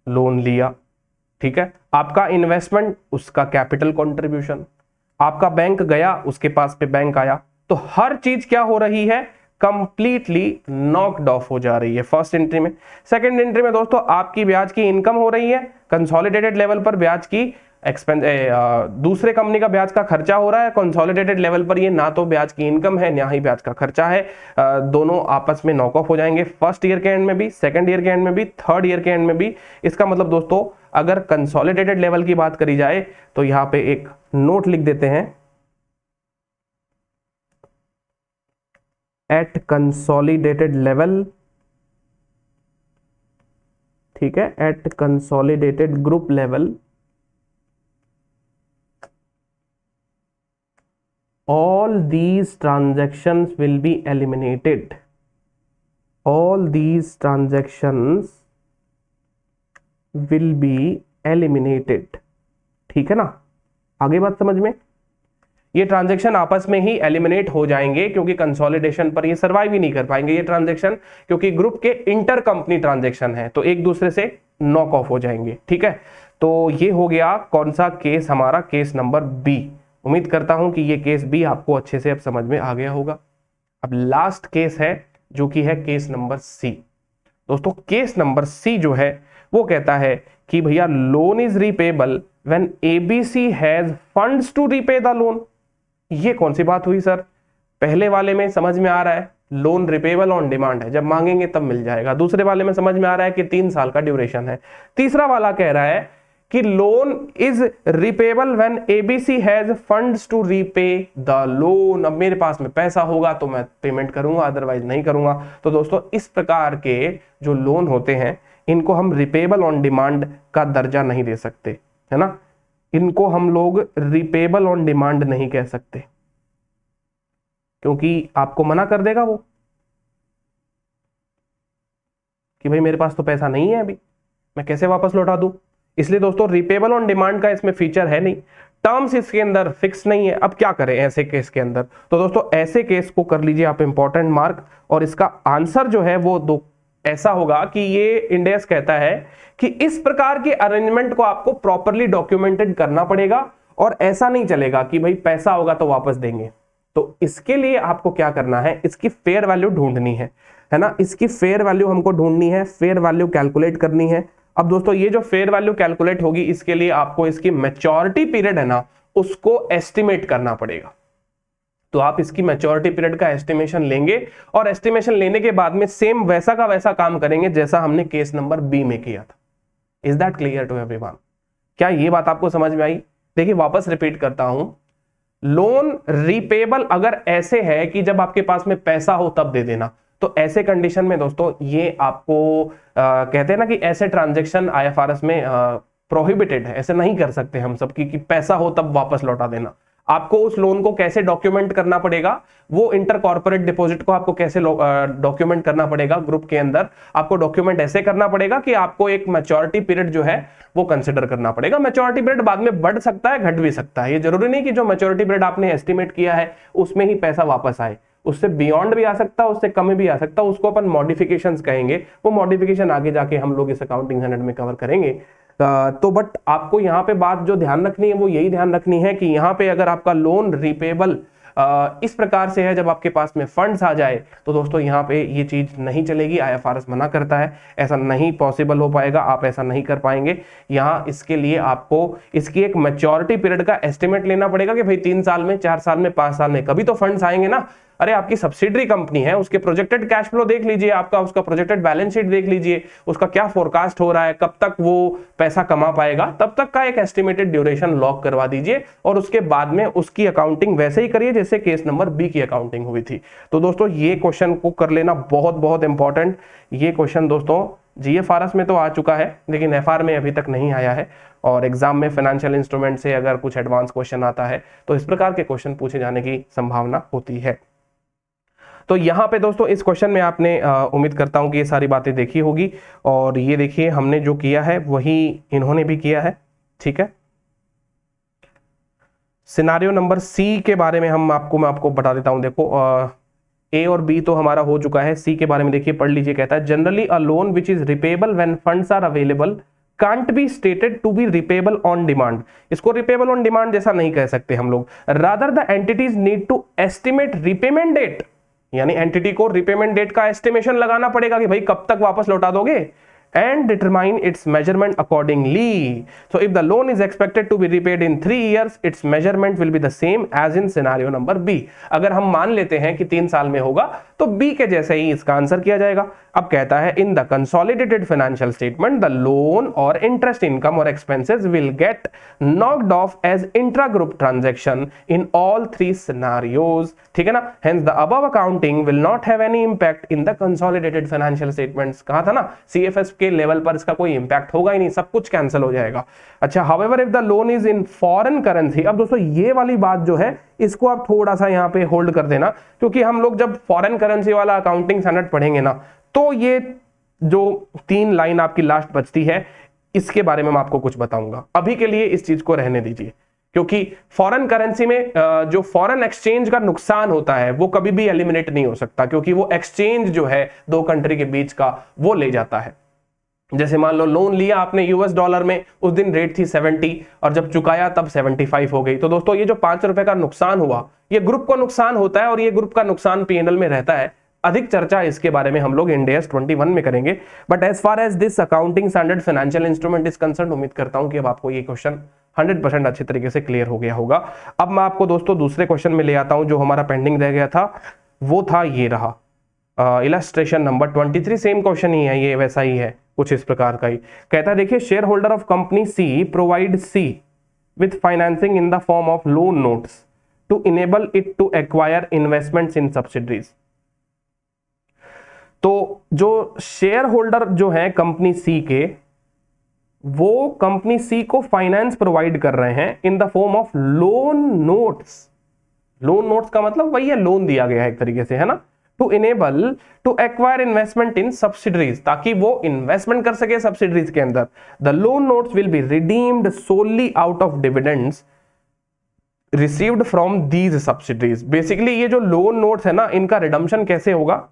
लोन लिया, ठीक है, आपका इन्वेस्टमेंट, उसका कैपिटल कंट्रीब्यूशन, आपका बैंक गया, उसके पास पे बैंक आया, तो हर चीज क्या हो रही है, कंप्लीटली नॉक्ड ऑफ हो जा रही है फर्स्ट एंट्री में। सेकंड एंट्री में दोस्तों आपकी ब्याज की इनकम हो रही है, कंसोलिडेटेड लेवल पर ब्याज की एक्सपेंस, दूसरे कंपनी का ब्याज का खर्चा हो रहा है, कंसोलिडेटेड लेवल पर ये ना तो ब्याज की इनकम है ना ही ब्याज का खर्चा है, दोनों आपस में नॉक ऑफ हो जाएंगे फर्स्ट ईयर के एंड में भी, सेकंड ईयर के एंड में भी, थर्ड ईयर के एंड में भी। इसका मतलब दोस्तों अगर कंसोलिडेटेड लेवल की बात करी जाए तो यहां पे एक नोट लिख देते हैं, एट कंसोलिडेटेड लेवल, ठीक है, at consolidated group level all these transactions will be eliminated, all these transactions will be eliminated, ठीक है ना, आगे बात समझ में, ये ट्रांजैक्शन आपस में ही एलिमिनेट हो जाएंगे क्योंकि कंसोलिडेशन पर ये सर्वाइव ही नहीं कर पाएंगे ये ट्रांजैक्शन, क्योंकि ग्रुप के इंटर कंपनी ट्रांजैक्शन है तो एक दूसरे से नॉक ऑफ हो जाएंगे, ठीक है। तो ये हो गया कौन सा केस, हमारा केस नंबर बी। उम्मीद करता हूं कि ये केस बी आपको अच्छे से अब समझ में आ गया होगा। अब लास्ट केस है जो कि है केस नंबर सी। दोस्तों केस नंबर सी जो है वो कहता है कि भैया loan is repayable when ABC has funds to repay the loan. ये कौन सी बात हुई सर, पहले वाले में समझ में आ रहा है लोन रिपेबल ऑन डिमांड है, जब मांगेंगे तब मिल जाएगा। दूसरे वाले में समझ में आ रहा है कि 3 साल का ड्यूरेशन है। तीसरा वाला कह रहा है कि loan is repayable when ABC has funds to repay the loan. अब मेरे पास में पैसा होगा तो मैं पेमेंट करूंगा, अदरवाइज नहीं करूंगा। तो दोस्तों इस प्रकार के जो लोन होते हैं इनको हम रिपेबल ऑन डिमांड का दर्जा नहीं दे सकते, है ना, इनको हम लोग रिपेबल ऑन डिमांड नहीं कह सकते क्योंकि आपको मना कर देगा वो कि भाई मेरे पास तो पैसा नहीं है अभी, मैं कैसे वापस लौटा दूं। इसलिए दोस्तों रिपेबल ऑन डिमांड का इसमें फीचर है नहीं, टर्म्स इसके अंदर फिक्स नहीं है। अब क्या करें ऐसे केस के अंदर, तो दोस्तों ऐसे केस को कर लीजिए आप इंपॉर्टेंट मार्क, और इसका आंसर जो है वो दो ऐसा होगा कि ये इंड एस कहता है कि इस प्रकार के अरेंजमेंट को आपको प्रॉपरली डॉक्यूमेंटेड करना पड़ेगा और ऐसा नहीं चलेगा कि भाई पैसा होगा तो वापस देंगे। तो इसके लिए आपको क्या करना है, इसकी फेयर वैल्यू ढूंढनी है ना, इसकी फेयर वैल्यू हमको ढूंढनी है, फेयर वैल्यू कैलकुलेट करनी है। अब दोस्तों ये जो फेयर वैल्यू कैलकुलेट होगी इसके लिए आपको इसकी मैच्योरिटी पीरियड है ना उसको एस्टिमेट करना पड़ेगा। तो आप इसकी मैच्योरिटी पीरियड का एस्टिमेशन लेंगे और एस्टिमेशन लेने के बाद में सेम वैसा का वैसा काम करेंगे जैसा हमने केस नंबर बी में किया था। Is that clear to everyone? क्या ये बात आपको समझ में आई? देखिए वापस रिपीट करता हूं, लोन रीपेबल अगर ऐसे है कि जब आपके पास में पैसा हो तब दे देना, तो ऐसे कंडीशन में दोस्तों ये आपको कहते हैं ना कि ऐसे ट्रांजैक्शन आईएफआरएस में प्रोहिबिटेड है, ऐसे नहीं कर सकते हम सब कि पैसा हो तब वापस लौटा देना। आपको उस लोन को कैसे डॉक्यूमेंट करना पड़ेगा, वो इंटर कॉर्पोरेट डिपॉजिट को आपको कैसे डॉक्यूमेंट करना पड़ेगा ग्रुप के अंदर, आपको डॉक्यूमेंट ऐसे करना पड़ेगा कि आपको एक मैच्योरिटी पीरियड जो है वो कंसिडर करना पड़ेगा। मैच्योरिटी पीरियड बाद में बढ़ सकता है, घट भी सकता है, ये जरूरी नहीं कि जो मैच्योरिटी पीरियड आपने एस्टिमेट किया है उसमें ही पैसा वापस आए, उससे बियॉन्ड भी आ सकता है, उससे कम भी आ सकता है, उसको अपन मॉडिफिकेशंस कहेंगे। वो मॉडिफिकेशन आगे जाके हम लोग इस अकाउंटिंग स्टैंडर्ड में कवर करेंगे। तो बट आपको यहाँ पे बात जो ध्यान रखनी है वो यही ध्यान रखनी है कि यहाँ पे अगर आपका लोन रिपेबल इस प्रकार से है जब आपके पास में फंड्स आ जाए तो दोस्तों यहाँ पे ये चीज नहीं चलेगी, आईएफआरएस मना करता है, ऐसा नहीं पॉसिबल हो पाएगा, आप ऐसा नहीं कर पाएंगे। यहाँ इसके लिए आपको इसकी एक मैच्योरिटी पीरियड का एस्टिमेट लेना पड़ेगा कि भाई 3 साल में, 4 साल में, 5 साल में कभी तो फंड्स आएंगे ना। अरे आपकी सब्सिडरी कंपनी है, उसके प्रोजेक्टेड कैश फ्लो देख लीजिए, आपका उसका प्रोजेक्टेड बैलेंस शीट देख लीजिए, उसका क्या फोरकास्ट हो रहा है, कब तक वो पैसा कमा पाएगा, तब तक का एक एस्टिमेटेड ड्यूरेशन लॉक करवा दीजिए और उसके बाद में उसकी अकाउंटिंग वैसे ही करिए जैसे केस नंबर बी की अकाउंटिंग हुई थी। तो दोस्तों ये क्वेश्चन को कर लेना बहुत बहुत इंपॉर्टेंट। ये क्वेश्चन दोस्तों जीएफआरएस में तो आ चुका है लेकिन एफआर में अभी तक नहीं आया है, और एग्जाम में फाइनेंशियल इंस्ट्रूमेंट से अगर कुछ एडवांस क्वेश्चन आता है तो इस प्रकार के क्वेश्चन पूछे जाने की संभावना होती है। तो यहाँ पे दोस्तों इस क्वेश्चन में आपने उम्मीद करता हूं कि ये सारी बातें देखी होगी, और ये देखिए हमने जो किया है वही इन्होंने भी किया है, ठीक है। सिनारियो नंबर सी के बारे में मैं आपको बता देता हूं। देखो ए और बी तो हमारा हो चुका है, सी के बारे में देखिए पढ़ लीजिए। कहता है generally a loan which is repayable when funds are available can't be stated to be repayable on demand। इसको repayable on demand जैसा नहीं कह सकते हम लोग। rather the entities need to estimate repayment date, यानी एंटिटी को रिपेमेंट डेट का एस्टिमेशन लगाना पड़ेगा कि भाई कब तक वापस लौटा दोगे, and determine its measurement accordingly। So if the loan is expected to be repaid in 3 years, its measurement will be the same as in scenario number B। अगर हम मान लेते हैं कि 3 साल में होगा तो B के जैसे ही इसका आंसर किया जाएगा। अब कहता है in the consolidated financial statement the loan और इंटरेस्ट इनकम और expenses will get knocked off as intra group transaction in all 3 scenarios, ठीक है ना। Hence the above accounting will not have any impact in the consolidated financial statements. कहा था ना सीएफएस के लेवल पर इसका कोई इंपैक्ट होगा ही नहीं, सब कुछ कैंसिल हो जाएगा। अच्छा, however if the loan is in foreign currency. अब दोस्तों ये वाली बात जो है इसको आप थोड़ा सा यहाँ पे होल्ड कर देना, क्योंकि हम लोग जब फॉरेन करेंसी वाला अकाउंटिंग स्टैंडर्ड पढ़ेंगे ना तो ये जो 3 लाइन आपकी लास्ट बचती है इसके बारे में मैं आपको कुछ बताऊंगा। अभी के लिए इस चीज को रहने दीजिए, क्योंकि फॉरेन करेंसी में जो फॉरेन एक्सचेंज का नुकसान होता है वो कभी भी एलिमिनेट नहीं हो सकता, क्योंकि वो एक्सचेंज जो है 2 कंट्री के बीच का वो ले जाता है। जैसे मान लो लोन लिया आपने यूएस डॉलर में, उस दिन रेट थी 70 और जब चुकाया तब 75 हो गई। तो दोस्तों ये जो 5 रुपए का नुकसान हुआ ये ग्रुप को नुकसान होता है और ये ग्रुप का नुकसान पीएनएल में रहता है। अधिक चर्चा इसके बारे में हम लोग इंड AS 21 में करेंगे। But as far as this accounting standard financial instrument is concern, उम्मीद करता हूं कि अब आपको ये क्वेश्चन 100% अच्छे तरीके से क्लियर हो गया होगा। अब मैं आपको दोस्तों दूसरे क्वेश्चन में ले आता हूं जो हमारा पेंडिंग रह गया था, वो था ये रहा इलस्ट्रेशन नंबर 23। सेम क्वेश्चन ही है, ये वैसा ही है, कुछ इस प्रकार का ही। कहता है देखिए share holder of company C provide C with financing in the form of loan notes to enable it to acquire investments in subsidiaries. तो जो शेयर होल्डर जो है कंपनी सी के, वो कंपनी सी को फाइनेंस प्रोवाइड कर रहे हैं इन the form of loan notes. Loan notes का मतलब वही है, लोन दिया गया है एक तरीके से, है ना। To enable to acquire investment in subsidiaries, ताकि वो इन्वेस्टमेंट कर सके सब्सिडरीज के अंदर। The loan notes will be redeemed solely out of dividends received from these subsidiaries. Basically ये जो लोन नोट्स है ना, इनका रिडम्पशन कैसे होगा?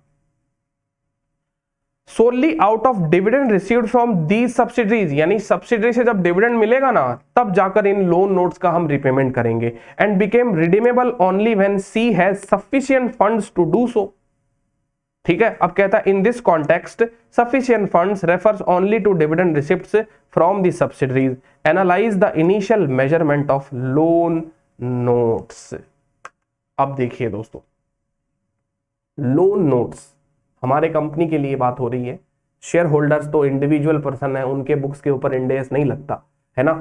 Solely out of dividend received from these subsidiaries, यानी सब्सिडरी से जब डिविडेंड मिलेगा ना तब जाकर इन लोन नोट्स का हम रिपेमेंट करेंगे। And became redeemable only when C has sufficient funds to do so. ठीक है, अब कहता है in this context sufficient funds refers only to dividend receipts from the subsidiaries. Analyse the initial measurement of loan notes. अब देखिए दोस्तों, लोन नोट्स हमारे कंपनी के लिए बात हो रही है। शेयर होल्डर्स तो इंडिविजुअल पर्सन है, उनके बुक्स के ऊपर इंड AS नहीं लगता, है ना।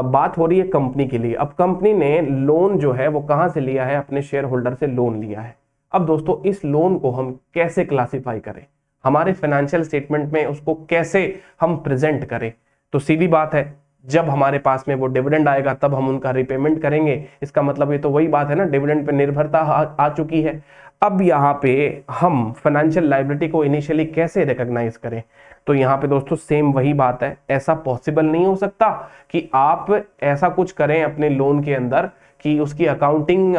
बात हो रही है कंपनी के लिए। अब कंपनी ने लोन जो है वो कहां से लिया है? अपने शेयर होल्डर से लोन लिया है। अब दोस्तों इस लोन को हम कैसे क्लासिफाई करें, हमारे फाइनेंशियल स्टेटमेंट में उसको कैसे हम प्रेजेंट करें? तो सीधी बात है, जब हमारे पास में वो डिविडेंड आएगा तब हम उनका रिपेमेंट करेंगे। इसका मतलब ये तो वही बात है ना, डिविडेंड पे निर्भरता आ चुकी है। अब यहाँ पे हम फाइनेंशियल लायबिलिटी को इनिशियली कैसे रिकॉग्नाइज करें? तो यहाँ पे दोस्तों सेम वही बात है। ऐसा पॉसिबल नहीं हो सकता कि आप ऐसा कुछ करें अपने लोन के अंदर कि उसकी अकाउंटिंग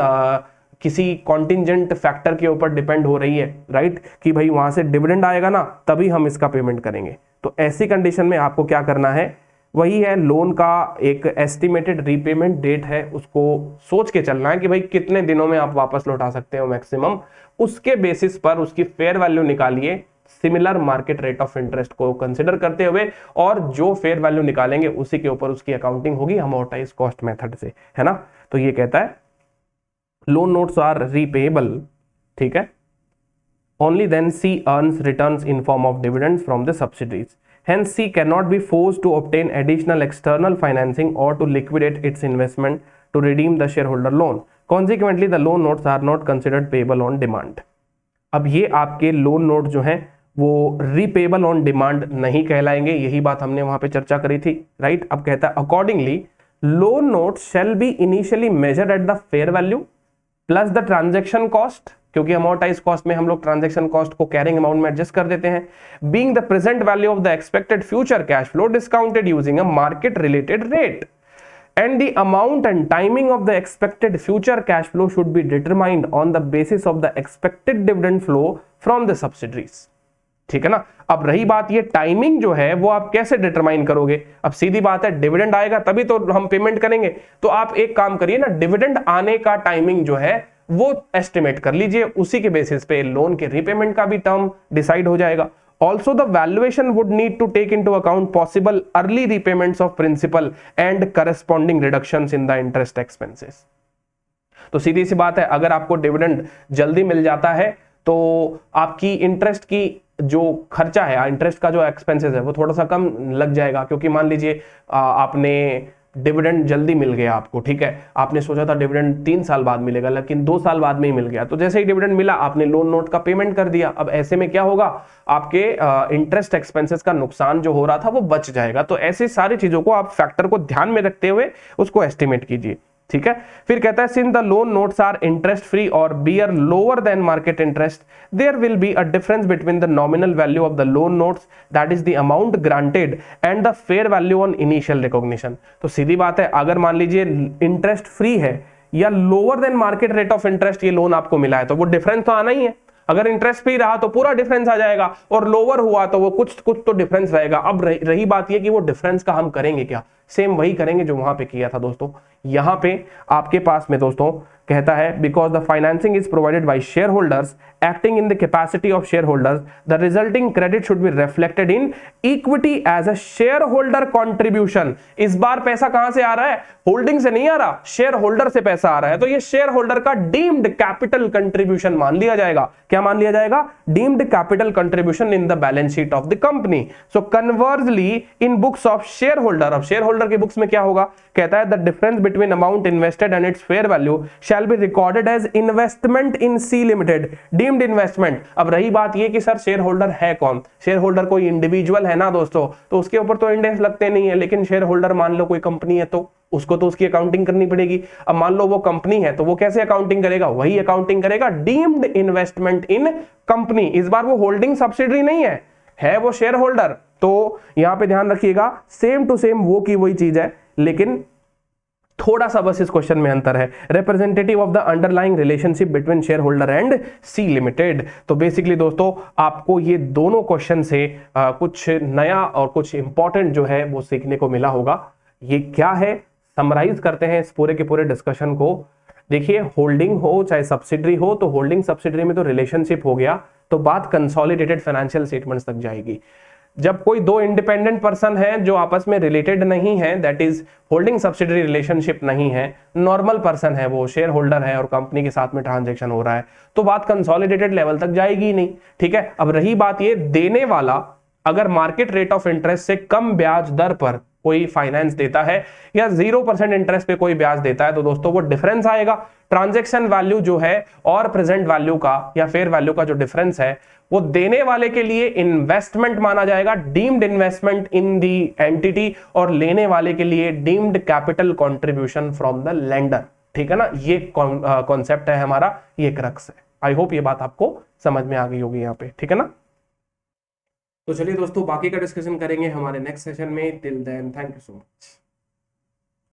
किसी कॉन्टिंजेंट फैक्टर के ऊपर डिपेंड हो रही है, राइट, कि भाई वहां से डिविडेंड आएगा ना तभी हम इसका पेमेंट करेंगे। तो ऐसी कंडीशन में आपको क्या करना है? वही है, लोन का एक एस्टिमेटेड रीपेमेंट डेट है, उसको सोच के चलना है कि भाई कितने दिनों में आप वापस लौटा सकते हो मैक्सिमम। उसके बेसिस पर उसकी फेयर वैल्यू निकालिए similar market rate of interest को कंसिडर करते हुए, और जो फेयर वैल्यू निकालेंगे उसी के ऊपर उसकी अकाउंटिंग होगी अमोर्टाइज कॉस्ट मेथड से, है ना। तो ये कहता है लोन नोट्स आर रीपेएबल ठीक है। Only then C earns returns in form of dividends from the subsidiaries. Hence, C cannot be forced to obtain additional external financing or to liquidate its investment to redeem the shareholder loan. Consequently, the loan notes are not considered payable on demand. अब ये आपके लोन नोट जो हैं वो रीपेबल ऑन डिमांड नहीं कहलाएंगे, यही बात हमने वहां पे चर्चा करी थी, राइट। अब कहता है accordingly loan note shall be initially measured at the fair value plus the transaction cost, क्योंकि अमोर्टाइज कॉस्ट में हम लोग ट्रांजैक्शन कॉस्ट को कैरिंग अमाउंट में एडजस्ट कर देते हैं, being the present value of the expected future cash flow discounted using a market related rate, and the amount and timing of the expected future cash flow should be determined on the basis of the expected dividend flow from the subsidiaries. ठीक है ना। अब रही बात ये टाइमिंग जो है वो आप कैसे डिटरमाइन करोगे, अब सीधी बात है डिविडेंड आएगा तभी तो हम पेमेंट करेंगे, तो आप एक काम करिए ना, डिविडेंड आने का टाइमिंग जो है वो एस्टिमेट कर लीजिए, उसी के बेसिस पे लोन के रीपेमेंट का भी टर्म डिसाइड हो जाएगा। Also, the valuation would need to take into account possible early repayments of principal and corresponding reductions in the interest expenses. तो सीधी सी बात है, अगर आपको डिविडेंड जल्दी मिल जाता है तो आपकी इंटरेस्ट की जो खर्चा है, इंटरेस्ट का जो एक्सपेंसेस है वो थोड़ा सा कम लग जाएगा, क्योंकि मान लीजिए आपने डिविडेंड जल्दी मिल गया आपको, ठीक है, आपने सोचा था डिविडेंड 3 साल बाद मिलेगा लेकिन 2 साल बाद में ही मिल गया, तो जैसे ही डिविडेंड मिला आपने लोन नोट का पेमेंट कर दिया। अब ऐसे में क्या होगा, आपके इंटरेस्ट एक्सपेंसेस का नुकसान जो हो रहा था वो बच जाएगा। तो ऐसी सारी चीजों को आप फैक्टर को ध्यान में रखते हुए उसको एस्टिमेट कीजिए, ठीक है। फिर कहता है since the loan notes are interest free और bear lower than market interest, there will be a difference between the nominal value of the loan notes that is the amount granted and the fair value on initial recognition. तो सीधी बात है, अगर मान लीजिए इंटरेस्ट फ्री है या lower than market rate of interest ये लोन आपको मिला है, तो वो डिफरेंस तो आना ही है। अगर इंटरेस्ट फ्री रहा तो पूरा डिफरेंस आ जाएगा और लोअर हुआ तो वो कुछ तो डिफरेंस रहेगा। अब रही बात ये कि वो डिफरेंस का हम करेंगे क्या, सेम वही करेंगे जो वहां पे किया था दोस्तों। यहां पे आपके पास में दोस्तों कहता है because the financing is provided by share holders acting in the capacity of share holders, the resulting credit should be reflected in equity as a share holder contribution. इस बार पैसा कहां से आ रहा है, होल्डिंग से नहीं आ रहा, शेयर होल्डर से पैसा आ रहा है, तो ये शेयर होल्डर का डीम्ड कैपिटल कंट्रीब्यूशन मान लिया जाएगा। क्या मान लिया जाएगा, deemed capital contribution in the balance sheet of the company. So conversely in books of share holder, अब शेयर होल्डर के बुक्स में क्या होगा, कहता है the difference between amount invested and its fair value shall be recorded as investment in C limited, deemed investment. अब रही बात ये कि सर शेयर होल्डर है कौन, शेयर होल्डर कोई इंडिविजुअल है ना दोस्तों, तो उसके ऊपर तो इंडेक्स लगते नहीं है, लेकिन शेयर होल्डर मान लो कोई कंपनी है तो उसको तो उसकी अकाउंटिंग करनी पड़ेगी। अब मान लो वो कंपनी है तो वो कैसे अकाउंटिंग करेगा, वही अकाउंटिंग करेगा डीम्ड इन्वेस्टमेंट इन कंपनी। इस बार वो होल्डिंग सब्सिडरी नहीं है वो शेयर होल्डर। तो यहां पे ध्यान रखिएगा, सेम टू सेम वो की वही चीज है, लेकिन थोड़ा सा बस इस क्वेश्चन में अंतर है, representative of the underlying relationship between share holder and C limited. तो बेसिकली दोस्तों आपको ये दोनों क्वेश्चन से कुछ नया और कुछ इंपॉर्टेंट जो है वो सीखने को मिला होगा। ये क्या है, समराइज करते हैं इस पूरे के पूरे डिस्कशन को। देखिए होल्डिंग हो चाहे सब्सिडरी हो, तो होल्डिंग सब्सिडरी में तो रिलेशनशिप हो गया, तो बात कंसोलिडेटेड फाइनेंशियल स्टेटमेंट्स तक जाएगी। जब कोई दो इंडिपेंडेंट पर्सन है जो आपस में रिलेटेड नहीं है, that is holding subsidiary relationship नहीं है, नॉर्मल पर्सन है, वो शेयर होल्डर है और कंपनी के साथ में ट्रांजैक्शन हो रहा है, तो बात कंसोलिडेटेड लेवल तक जाएगी ही नहीं, ठीक है। अब रही बात ये, देने वाला अगर मार्केट रेट ऑफ इंटरेस्ट से कम ब्याज दर पर कोई फाइनेंस देता है या 0% इंटरेस्ट पे कोई ब्याज देता है, तो दोस्तों वो डिफरेंस आएगा। ट्रांजैक्शन वैल्यू जो है और प्रेजेंट वैल्यू का या फेयर वैल्यू का जो डिफरेंस है वो देने वाले के लिए इन्वेस्टमेंट माना जाएगा, deemed investment in the entity, और लेने वाले के लिए deemed capital contribution from the lender, ठीक है ना। ये कॉन्सेप्ट है हमारा, ये क्रक्स है। आई होप ये बात आपको समझ में आ गई होगी यहाँ पे, ठीक है ना। तो चलिए दोस्तों बाकी का डिस्कशन करेंगे हमारे नेक्स्ट सेशन में। Till then thank you so much.